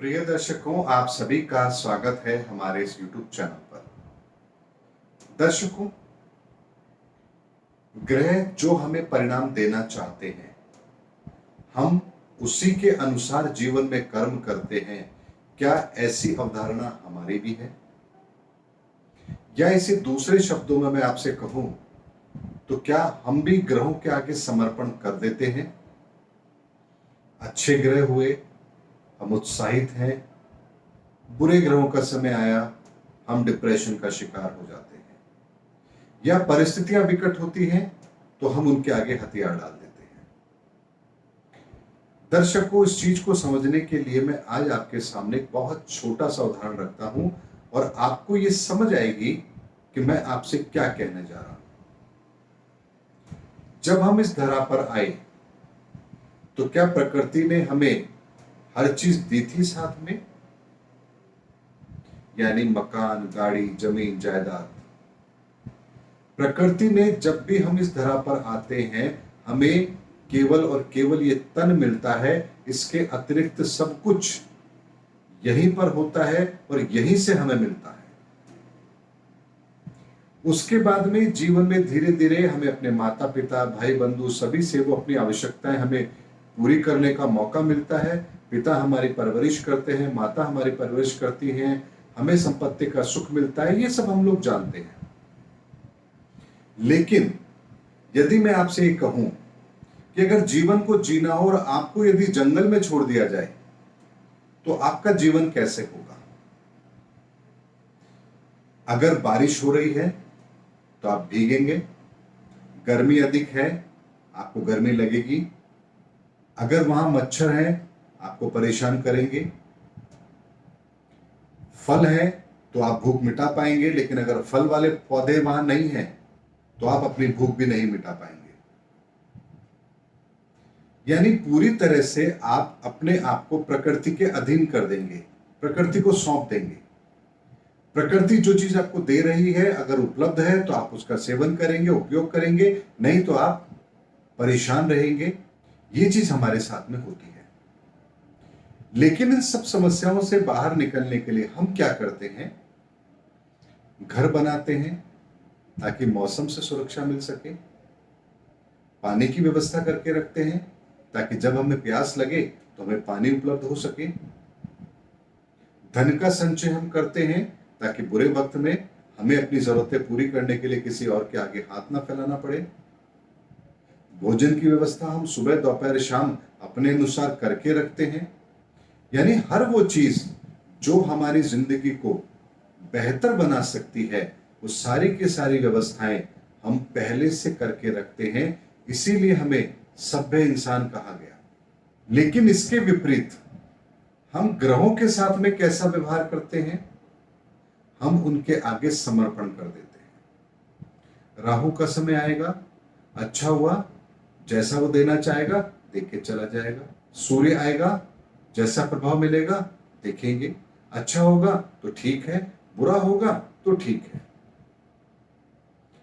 प्रिय दर्शकों, आप सभी का स्वागत है हमारे इस YouTube चैनल पर। दर्शकों, ग्रह जो हमें परिणाम देना चाहते हैं, हम उसी के अनुसार जीवन में कर्म करते हैं। क्या ऐसी अवधारणा हमारी भी है? या इसे दूसरे शब्दों में मैं आपसे कहूं तो क्या हम भी ग्रहों के आगे समर्पण कर देते हैं? अच्छे ग्रह हुए, हम उत्साहित हैं। बुरे ग्रहों का समय आया, हम डिप्रेशन का शिकार हो जाते हैं। या परिस्थितियां विकट होती हैं तो हम उनके आगे हथियार डाल देते हैं। दर्शकों, इस चीज को समझने के लिए मैं आज आपके सामने एक बहुत छोटा सा उदाहरण रखता हूं और आपको यह समझ आएगी कि मैं आपसे क्या कहने जा रहा हूं। जब हम इस धरा पर आए तो क्या प्रकृति ने हमें हर चीज दी थी साथ में? यानी मकान, गाड़ी, जमीन, जायदाद। प्रकृति ने जब भी हम इस धरा पर आते हैं, हमें केवल और केवल ये तन मिलता है। इसके अतिरिक्त सब कुछ यहीं पर होता है और यहीं से हमें मिलता है। उसके बाद में जीवन में धीरे धीरे हमें अपने माता पिता, भाई बंधु सभी से वो अपनी आवश्यकताएं हमें पूरी करने का मौका मिलता है। पिता हमारी परवरिश करते हैं, माता हमारी परवरिश करती हैं, हमें संपत्ति का सुख मिलता है। ये सब हम लोग जानते हैं। लेकिन यदि मैं आपसे ये कहूं कि अगर जीवन को जीना हो और आपको यदि जंगल में छोड़ दिया जाए तो आपका जीवन कैसे होगा? अगर बारिश हो रही है तो आप भीगेंगे, गर्मी अधिक है, आपको गर्मी लगेगी। अगर वहां मच्छर है, आपको परेशान करेंगे। फल है तो आप भूख मिटा पाएंगे, लेकिन अगर फल वाले पौधे वहां नहीं हैं तो आप अपनी भूख भी नहीं मिटा पाएंगे। यानी पूरी तरह से आप अपने आप को प्रकृति के अधीन कर देंगे, प्रकृति को सौंप देंगे। प्रकृति जो चीज आपको दे रही है, अगर उपलब्ध है तो आप उसका सेवन करेंगे, उपयोग करेंगे, नहीं तो आप परेशान रहेंगे। ये चीज हमारे साथ में होती है। लेकिन इन सब समस्याओं से बाहर निकलने के लिए हम क्या करते हैं? घर बनाते हैं ताकि मौसम से सुरक्षा मिल सके, पानी की व्यवस्था करके रखते हैं ताकि जब हमें प्यास लगे तो हमें पानी उपलब्ध हो सके। धन का संचय हम करते हैं ताकि बुरे वक्त में हमें अपनी जरूरतें पूरी करने के लिए किसी और के आगे हाथ ना फैलाना पड़े। भोजन की व्यवस्था हम सुबह, दोपहर, शाम अपने अनुसार करके रखते हैं। यानी हर वो चीज जो हमारी जिंदगी को बेहतर बना सकती है, वो सारी की सारी व्यवस्थाएं हम पहले से करके रखते हैं। इसीलिए हमें सभ्य इंसान कहा गया। लेकिन इसके विपरीत हम ग्रहों के साथ में कैसा व्यवहार करते हैं? हम उनके आगे समर्पण कर देते हैं। राहु का समय आएगा, अच्छा हुआ, जैसा वो देना चाहेगा देख के चला जाएगा। सूर्य आएगा, जैसा प्रभाव मिलेगा देखेंगे। अच्छा होगा तो ठीक है, बुरा होगा तो ठीक है।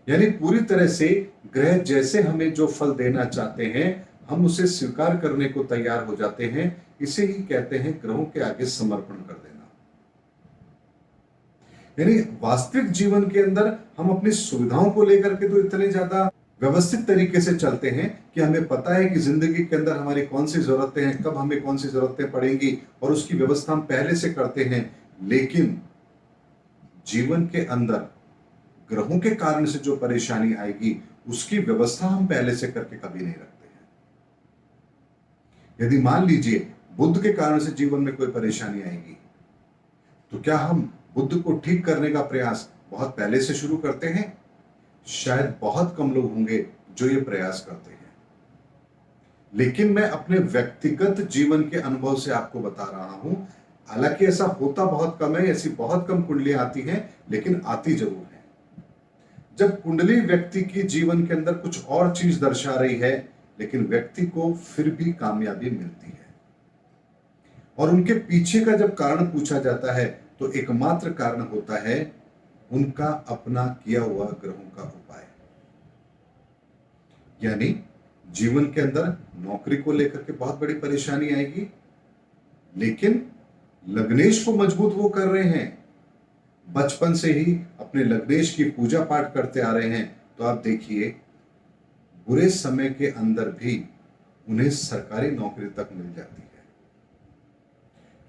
यानी पूरी तरह से ग्रह जैसे हमें जो फल देना चाहते हैं, हम उसे स्वीकार करने को तैयार हो जाते हैं। इसे ही कहते हैं ग्रहों के आगे समर्पण कर देना। यानी वास्तविक जीवन के अंदर हम अपनी सुविधाओं को लेकर के तो इतने ज्यादा व्यवस्थित तरीके से चलते हैं कि हमें पता है कि जिंदगी के अंदर हमारी कौन सी जरूरतें हैं, कब हमें कौन सी जरूरतें पड़ेंगी, और उसकी व्यवस्था हम पहले से करते हैं। लेकिन जीवन के अंदर ग्रहों के कारण से जो परेशानी आएगी, उसकी व्यवस्था हम पहले से करके कभी नहीं रखते हैं। यदि मान लीजिए बुद्ध के कारण से जीवन में कोई परेशानी आएगी, तो क्या हम बुद्ध को ठीक करने का प्रयास बहुत पहले से शुरू करते हैं? शायद बहुत कम लोग होंगे जो ये प्रयास करते हैं। लेकिन मैं अपने व्यक्तिगत जीवन के अनुभव से आपको बता रहा हूं। हालांकि ऐसा होता बहुत कम है, ऐसी बहुत कम कुंडलियां आती हैं, लेकिन आती जरूर है। जब कुंडली व्यक्ति की जीवन के अंदर कुछ और चीज दर्शा रही है, लेकिन व्यक्ति को फिर भी कामयाबी मिलती है। और उनके पीछे का जब कारण पूछा जाता है तो एकमात्र कारण होता है उनका अपना किया हुआ ग्रहों का उपाय। यानी जीवन के अंदर नौकरी को लेकर के बहुत बड़ी परेशानी आएगी, लेकिन लग्नेश को मजबूत वो कर रहे हैं, बचपन से ही अपने लग्नेश की पूजा पाठ करते आ रहे हैं, तो आप देखिए बुरे समय के अंदर भी उन्हें सरकारी नौकरी तक मिल जाती है।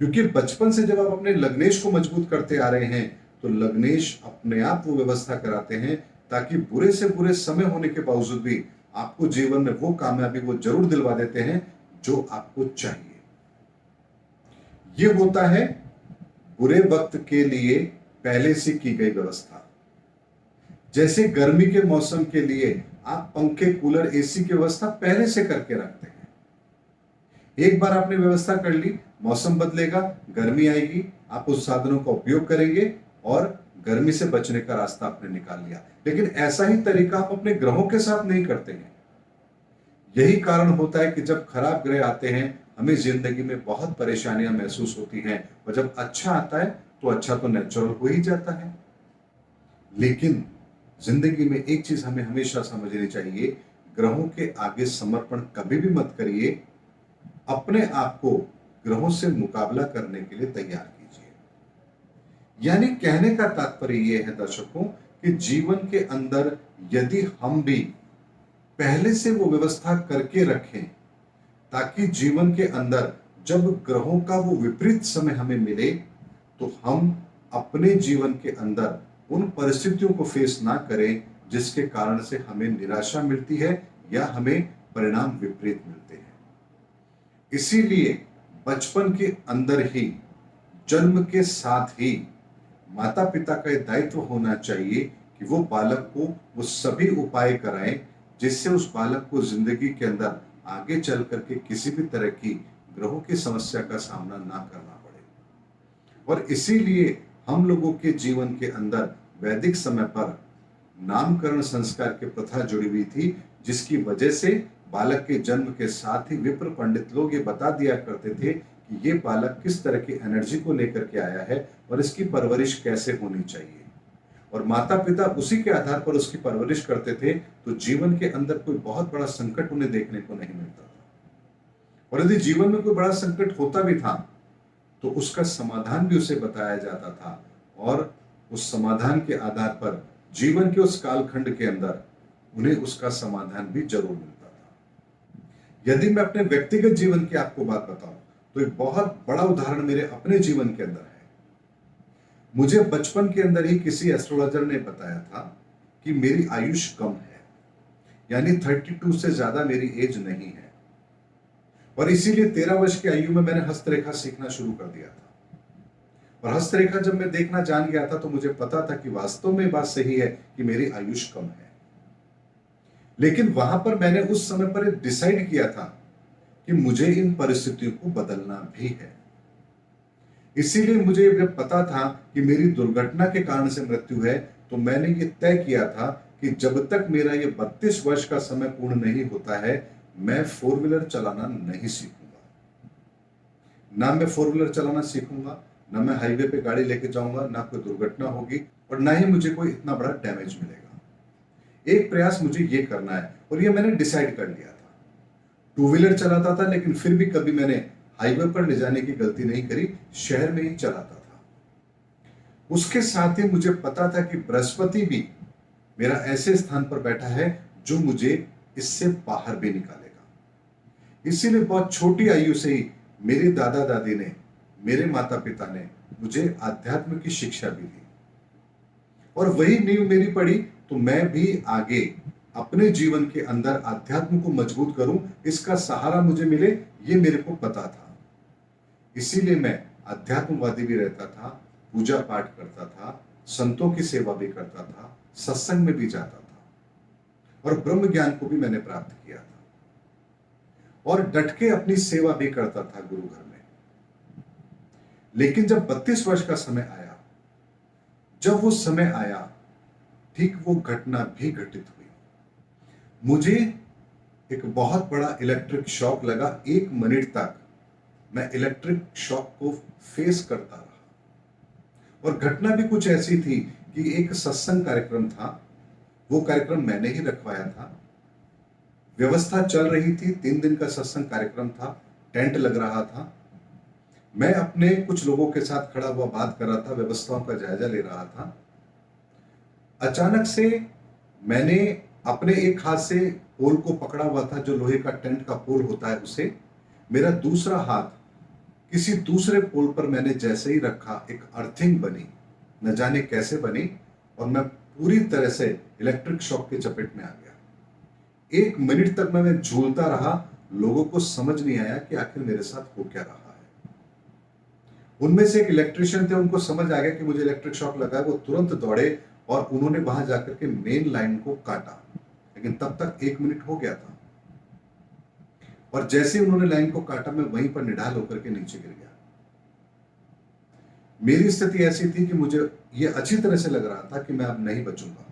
क्योंकि बचपन से जब आप अपने लग्नेश को मजबूत करते आ रहे हैं, तो लग्नेश अपने आप वो व्यवस्था कराते हैं ताकि बुरे से बुरे समय होने के बावजूद भी आपको जीवन में वो कामयाबी वो जरूर दिलवा देते हैं जो आपको चाहिए। ये होता है बुरे वक्त के लिए पहले से की गई व्यवस्था। जैसे गर्मी के मौसम के लिए आप पंखे, कूलर, एसी की व्यवस्था पहले से करके रखते हैं। एक बार आपने व्यवस्था कर ली, मौसम बदलेगा, गर्मी आएगी, आप उस साधनों का उपयोग करेंगे और गर्मी से बचने का रास्ता आपने निकाल लिया। लेकिन ऐसा ही तरीका हम अपने ग्रहों के साथ नहीं करते हैं। यही कारण होता है कि जब खराब ग्रह आते हैं हमें जिंदगी में बहुत परेशानियां महसूस होती हैं, और जब अच्छा आता है तो अच्छा तो नेचुरल हो ही जाता है। लेकिन जिंदगी में एक चीज हमें हमेशा समझनी चाहिए, ग्रहों के आगे समर्पण कभी भी मत करिए। अपने आप को ग्रहों से मुकाबला करने के लिए तैयार कीजिए। यानी कहने का तात्पर्य यह है दर्शकों कि जीवन के अंदर यदि हम भी पहले से वो व्यवस्था करके रखें ताकि जीवन के अंदर जब ग्रहों का वो विपरीत समय हमें मिले तो हम अपने जीवन के अंदर उन परिस्थितियों को फेस ना करें जिसके कारण से हमें निराशा मिलती है या हमें परिणाम विपरीत मिलते हैं। इसीलिए बचपन के अंदर ही, जन्म के साथ ही माता पिता का यह दायित्व होना चाहिए कि वो बालक को वो सभी उपाय कराएं जिससे उस बालक को जिंदगी के अंदर आगे चल करके किसी भी तरह की ग्रहों की समस्या का सामना ना करना पड़े। और इसीलिए हम लोगों के जीवन के अंदर वैदिक समय पर नामकरण संस्कार की प्रथा जुड़ी हुई थी, जिसकी वजह से बालक के जन्म के साथ ही विप्र पंडित लोग ये बता दिया करते थे कि ये बालक किस तरह की एनर्जी को लेकर के आया है और इसकी परवरिश कैसे होनी चाहिए। और माता पिता उसी के आधार पर उसकी परवरिश करते थे, तो जीवन के अंदर कोई बहुत बड़ा संकट उन्हें देखने को नहीं मिलता था। और यदि जीवन में कोई बड़ा संकट होता भी था तो उसका समाधान भी उसे बताया जाता था, और उस समाधान के आधार पर जीवन के उस कालखंड के अंदर उन्हें उसका समाधान भी जरूर मिलता था। यदि मैं अपने व्यक्तिगत जीवन की आपको बात बताऊं तो एक बहुत बड़ा उदाहरण मेरे अपने जीवन के अंदर है। मुझे बचपन के अंदर ही किसी एस्ट्रोलॉजर ने बताया था कि मेरी आयुष कम है, यानी 32 से ज्यादा मेरी एज नहीं है, और इसीलिए 13 वर्ष की आयु में मैंने हस्तरेखा सीखना शुरू कर दिया था। और हस्तरेखा जब मैं देखना जान गया था तो मुझे पता था कि वास्तव में बात सही है कि मेरी आयुष कम है। लेकिन वहां पर मैंने उस समय पर डिसाइड किया था कि मुझे इन परिस्थितियों को बदलना भी है। इसीलिए मुझे जब पता था कि मेरी दुर्घटना के कारण से मृत्यु है, तो मैंने ये तय किया था कि जब तक मेरा ये 32 वर्ष का समय पूर्ण नहीं होता है मैं 4 व्हीलर चलाना नहीं सीखूंगा। ना मैं 4 व्हीलर चलाना सीखूंगा, ना मैं हाईवे पे गाड़ी लेके जाऊंगा, ना कोई दुर्घटना होगी और ना ही मुझे कोई इतना बड़ा डैमेज मिलेगा। एक प्रयास मुझे ये करना है, और ये मैंने डिसाइड कर लिया था। 2 व्हीलर चलाता था लेकिन फिर भी कभी मैंने हाईवे पर ले जाने की गलती नहीं करी, शहर में ही चलाता था। उसके साथ ही मुझे पता था कि बृहस्पति भी मेरा ऐसे स्थान पर बैठा है जो मुझे इससे बाहर भी निकालेगा। इसीलिए बहुत छोटी आयु से ही मेरे दादा दादी ने, मेरे माता पिता ने मुझे आध्यात्म की शिक्षा भी दी, और वही नींव मेरी पड़ी तो मैं भी आगे अपने जीवन के अंदर आध्यात्म को मजबूत करूं, इसका सहारा मुझे मिले, ये मेरे को पता था। इसीलिए मैं अध्यात्मवादी भी रहता था, पूजा पाठ करता था, संतों की सेवा भी करता था, सत्संग में भी जाता था, और ब्रह्म ज्ञान को भी मैंने प्राप्त किया था, और डट के अपनी सेवा भी करता था गुरु घर में। लेकिन जब 32 वर्ष का समय आया, जब वो समय आया, ठीक वो घटना भी घटित हुई। मुझे एक बहुत बड़ा इलेक्ट्रिक शॉक लगा। 1 मिनट तक मैं इलेक्ट्रिक शॉक को फेस करता रहा, और घटना भी कुछ ऐसी थी कि एक सत्संग कार्यक्रम था, वो कार्यक्रम मैंने ही रखवाया था। व्यवस्था चल रही थी, 3 दिन का सत्संग कार्यक्रम था, टेंट लग रहा था। मैं अपने कुछ लोगों के साथ खड़ा हुआ बात कर रहा था, व्यवस्थाओं का जायजा ले रहा था। अचानक से मैंने अपने एक हाथ से पोल को पकड़ा हुआ था, जो लोहे का टेंट का पोल होता है उसे। मेरा दूसरा हाथ किसी दूसरे पोल पर मैंने जैसे ही रखा, एक अर्थिंग बनी, न जाने कैसे बनी, और मैं पूरी तरह से इलेक्ट्रिक शॉक के चपेट में आ गया। 1 मिनट तक मैं झूलता रहा। लोगों को समझ नहीं आया कि आखिर मेरे साथ हो क्या रहा है। उनमें से एक इलेक्ट्रिशियन थे, उनको समझ आ गया कि मुझे इलेक्ट्रिक शॉक लगा है। वो तुरंत दौड़े और उन्होंने वहां जाकर के मेन लाइन को काटा, लेकिन तब तक 1 मिनट हो गया था। और जैसे ही उन्होंने लाइन को काटा, मैं वहीं पर निढाल होकर के नीचे गिर गया। मेरी स्थिति ऐसी थी कि मुझे यह अच्छी तरह से लग रहा था कि मैं अब नहीं बचूंगा,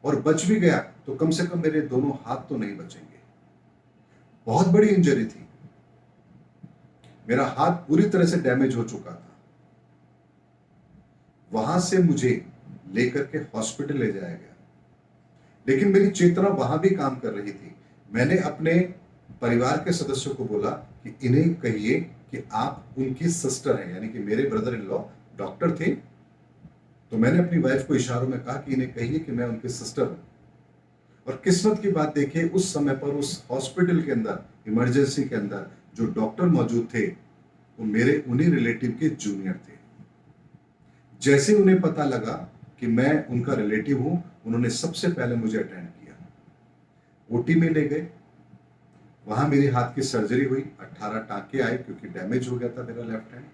और बच भी गया तो कम से कम मेरे दोनों हाथ तो नहीं बचेंगे। बहुत बड़ी इंजरी थी। मेरा हाथ पूरी तरह से डैमेज हो चुका था। वहां से मुझे लेकर के हॉस्पिटल ले जाया गया, लेकिन मेरी चेतना वहां भी काम कर रही थी। मैंने अपने परिवार के सदस्यों को बोला कि इन्हें कहिए कि आप उनकी सिस्टर हैं, यानी कि मेरे ब्रदर इन लॉ डॉक्टर थे। तो मैंने अपनी वाइफ को इशारों में कहा कि इन्हें कहिए कि मैं उनकी सिस्टर हूं। और किस्मत की बात देखिए, उस समय पर उस हॉस्पिटल के अंदर, इमरजेंसी के अंदर जो डॉक्टर मौजूद थे, वो मेरे उन्हीं रिलेटिव के जूनियर थे। जैसे उन्हें पता लगा कि मैं उनका रिलेटिव हूं, उन्होंने सबसे पहले मुझे अटेंड किया। ओटी में ले गए। वहां मेरे हाथ की सर्जरी हुई, 18 टांके आए क्योंकि डैमेज हो गया था मेरा लेफ्ट हैंड।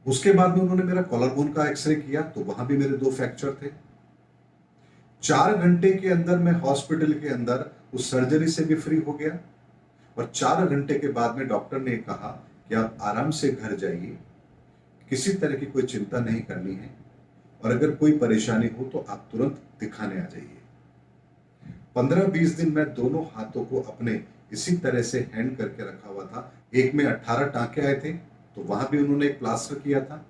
उसके बाद में उन्होंने मेरा कॉलर बोन का एक्सरे किया, तो वहां भी मेरे 2 फ्रैक्चर थे। 4 घंटे के अंदर मैं हॉस्पिटल के अंदर उस सर्जरी से भी फ्री हो गया। और 4 घंटे के बाद में डॉक्टर ने कहा कि आप आराम से घर जाइए, किसी तरह की कोई चिंता नहीं करनी है, और अगर कोई परेशानी हो तो आप तुरंत दिखाने आ जाइए। 15-20 दिन मैं दोनों हाथों को अपने इसी तरह से हैंड करके रखा हुआ था। एक में 18 टांके आए थे, तो वहां भी उन्होंने एक प्लास्टर किया था।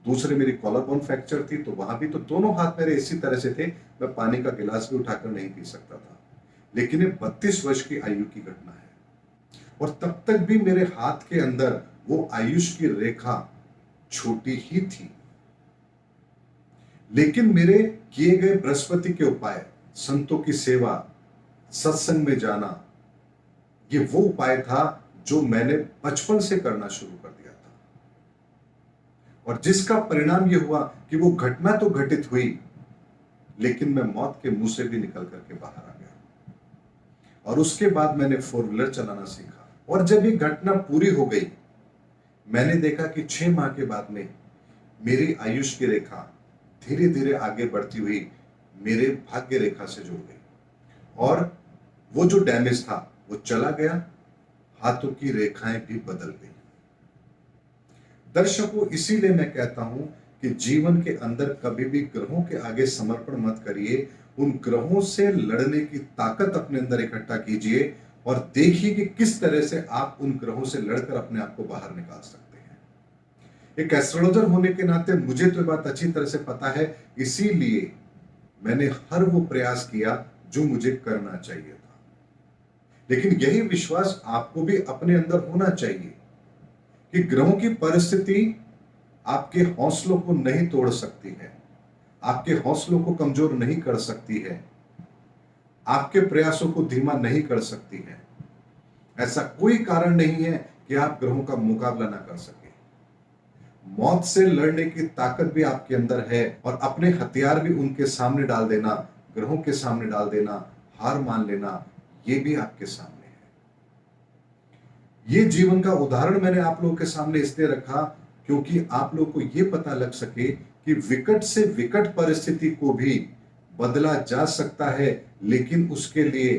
दूसरे मेरी कॉलर बोन फ्रैक्चर थी, तो वहां भी तो दोनों हाथ मेरे इसी तरह से थे। मैं पानी का गिलास भी उठाकर नहीं पी सकता था। लेकिन ये 32 वर्ष की आयु की घटना है, और तब तक भी मेरे हाथ के अंदर वो आयुष की रेखा छोटी ही थी। लेकिन मेरे किए गए बृहस्पति के उपाय, संतों की सेवा, सत्संग में जाना, ये वो उपाय था जो मैंने बचपन से करना शुरू कर दिया था, और जिसका परिणाम ये हुआ कि वो घटना तो घटित हुई, लेकिन मैं मौत के मुंह से भी निकल करके बाहर आ गया। और उसके बाद मैंने 4 व्हीलर चलाना सीखा। और जब ये घटना पूरी हो गई, मैंने देखा कि 6 माह के बाद में मेरी आयुष की रेखा धीरे धीरे आगे बढ़ती हुई मेरे भाग्य रेखा से जुड़ गई, और वो जो डैमेज था वो चला गया, हाथों की रेखाएं भी बदल गई। दर्शकों, इसीलिए मैं कहता हूं कि जीवन के अंदर कभी भी ग्रहों के आगे समर्पण मत करिए। उन ग्रहों से लड़ने की ताकत अपने अंदर इकट्ठा कीजिए, और देखिए कि किस तरह से आप उन ग्रहों से लड़कर अपने आप को बाहर निकाल सकते हैं। एक एस्ट्रोलॉजर होने के नाते मुझे तो ये बात अच्छी तरह से पता है, इसीलिए मैंने हर वो प्रयास किया जो मुझे करना चाहिए था। लेकिन यही विश्वास आपको भी अपने अंदर होना चाहिए कि ग्रहों की परिस्थिति आपके हौसलों को नहीं तोड़ सकती है, आपके हौसलों को कमजोर नहीं कर सकती है, आपके प्रयासों को धीमा नहीं कर सकती है। ऐसा कोई कारण नहीं है कि आप ग्रहों का मुकाबला ना कर सके। मौत से लड़ने की ताकत भी आपके अंदर है, और अपने हथियार भी उनके सामने डाल देना, ग्रहों के सामने डाल देना, हार मान लेना, ये भी आपके सामने है। ये जीवन का उदाहरण मैंने आप लोगों के सामने इसलिए रखा क्योंकि आप लोगों को यह पता लग सके कि विकट से विकट परिस्थिति को भी बदला जा सकता है, लेकिन उसके लिए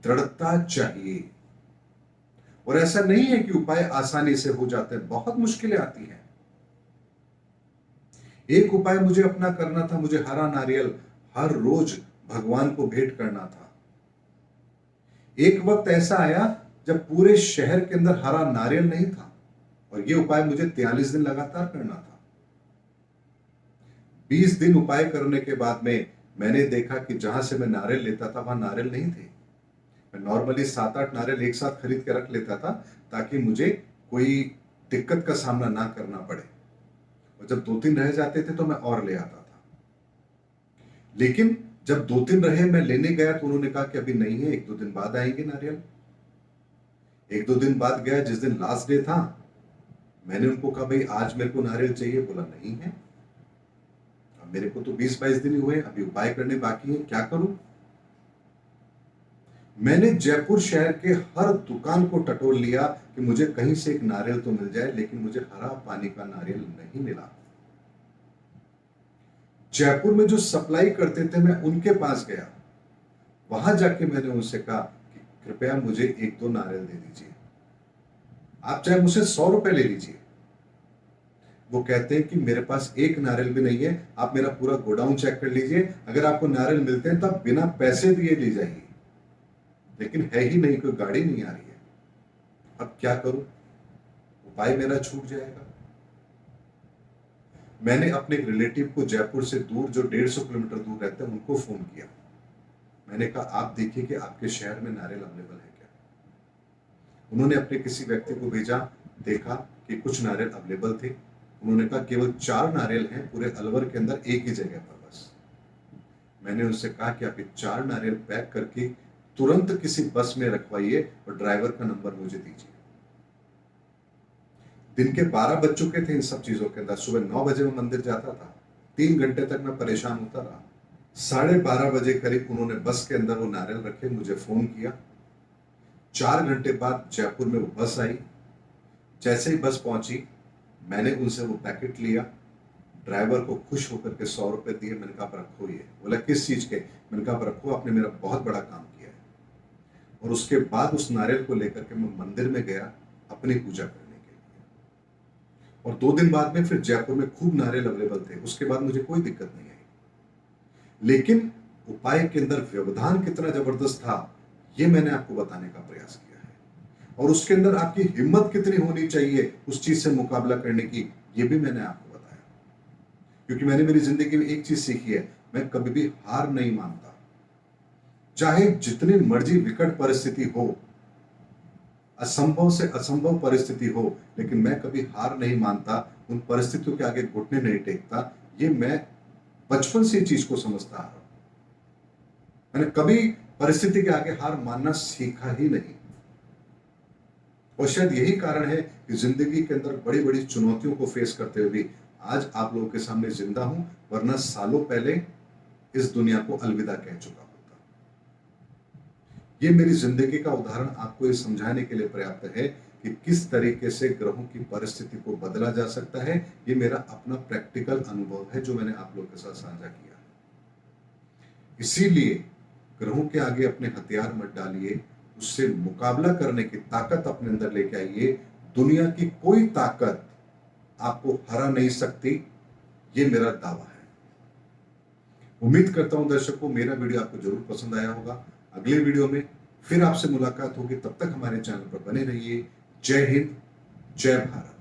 दृढ़ता चाहिए। और ऐसा नहीं है कि उपाय आसानी से हो जाते हैं, बहुत मुश्किलें आती हैं। एक उपाय मुझे अपना करना था, मुझे हरा नारियल हर रोज भगवान को भेंट करना था। एक वक्त ऐसा आया जब पूरे शहर के अंदर हरा नारियल नहीं था, और यह उपाय मुझे 43 दिन लगातार करना था। 20 दिन उपाय करने के बाद में मैंने देखा कि जहां से मैं नारियल लेता था वहां नारियल नहीं थे। मैं नॉर्मली 7-8 नारियल एक साथ खरीद के रख लेता था, ताकि मुझे कोई दिक्कत का सामना ना करना पड़े। और जब 2-3 रह जाते थे तो मैं और ले आता था। लेकिन जब 2-3 रहे, मैं लेने गया तो उन्होंने कहा कि अभी नहीं है, 1-2 दिन बाद आएंगे नारियल। 1-2 दिन बाद गया, जिस दिन लास्ट डे था, मैंने उनको कहा भाई आज मेरे को नारियल चाहिए। बोला नहीं है। अब मेरे को तो 20-22 दिन ही हुए, अभी उपाय करने बाकी है, क्या करूं? मैंने जयपुर शहर के हर दुकान को टटोल लिया कि मुझे कहीं से एक नारियल तो मिल जाए, लेकिन मुझे हरा पानी का नारियल नहीं मिला। जयपुर में जो सप्लाई करते थे, मैं उनके पास गया। वहां जाके मैंने उनसे कहा कि कृपया मुझे 1-2 नारियल दे दीजिए, आप चाहे मुझसे 100 रुपए ले लीजिए। वो कहते हैं कि मेरे पास एक नारियल भी नहीं है, आप मेरा पूरा गोडाउन चेक कर लीजिए, अगर आपको नारियल मिलते हैं तो आप बिना पैसे दिए ले जाइए, लेकिन है ही नहीं, कोई गाड़ी नहीं आ रही है। अब क्या करूं? उपाय मेरा छूट जाएगा। मैंने अपने एक रिलेटिव को जयपुर से दूर, जो 150 किलोमीटर दूर रहते हैं, उनको फोन किया। मैंने कहा आप देखिए कि आपके शहर में नारियल अवेलेबल है क्या। उन्होंने अपने किसी व्यक्ति को भेजा, देखा कि कुछ नारियल अवेलेबल थे। उन्होंने कहा केवल 4 नारियल हैं पूरे अलवर के अंदर, एक ही जगह पर बस। मैंने उनसे कहा कि आप ये 4 नारियल पैक करके तुरंत किसी बस में रखवाइए और ड्राइवर का नंबर मुझे दीजिए। दिन के 12 बज चुके थे इन सब चीजों के अंदर। सुबह 9 बजे मैं मंदिर जाता था। 3 घंटे तक मैं परेशान होता रहा। 12:30 बजे करीब उन्होंने बस के अंदर वो नारियल रखे, मुझे फोन किया। 4 घंटे बाद जयपुर में वो बस आई। जैसे ही बस पहुंची, मैंने उनसे वो पैकेट लिया, ड्राइवर को खुश होकर के 100 रुपए दिए। मैंने कहा आप रखो ये। बोला किस चीज के? मैंने कहा आप रखो, आपने मेरा बहुत बड़ा काम किया है। और उसके बाद उस नारियल को लेकर के मैं मंदिर में गया अपनी पूजा करने के लिए। और 2 दिन बाद में फिर जयपुर में खूब नारियल अवेलेबल थे। उसके बाद मुझे कोई दिक्कत नहीं आई। लेकिन उपाय के अंदर व्यवधान कितना जबरदस्त था, ये मैंने आपको बताने का प्रयास किया है। और उसके अंदर आपकी हिम्मत कितनी होनी चाहिए उस चीज से मुकाबला करने की, ये भी मैंने आपको बताया। क्योंकि मैंने मेरी जिंदगी में एक चीज सीखी है, मैं कभी भी हार नहीं मानता। चाहे जितनी मर्जी विकट परिस्थिति हो, असंभव से असंभव परिस्थिति हो, लेकिन मैं कभी हार नहीं मानता, उन परिस्थितियों के आगे घुटने नहीं टेकता। ये मैं बचपन से चीज को समझता आ रहा हूं। मैंने कभी परिस्थिति के आगे हार मानना सीखा ही नहीं। और शायद यही कारण है कि जिंदगी के अंदर बड़ी बड़ी चुनौतियों को फेस करते हुए भी आज आप लोगों के सामने जिंदा हूं, वरना सालों पहले इस दुनिया को अलविदा कह चुका होता। ये मेरी जिंदगी का उदाहरण आपको ये समझाने के लिए पर्याप्त है कि किस तरीके से ग्रहों की परिस्थिति को बदला जा सकता है। ये मेरा अपना प्रैक्टिकल अनुभव है जो मैंने आप लोगों के साथ साझा किया। इसीलिए ग्रहों के आगे अपने हथियार मत डालिए, उससे मुकाबला करने की ताकत अपने अंदर लेके आइए। दुनिया की कोई ताकत आपको हरा नहीं सकती, ये मेरा दावा है। उम्मीद करता हूं दर्शकों मेरा वीडियो आपको जरूर पसंद आया होगा। अगले वीडियो में फिर आपसे मुलाकात होगी, तब तक हमारे चैनल पर बने रहिए। जय हिंद, जय भारत।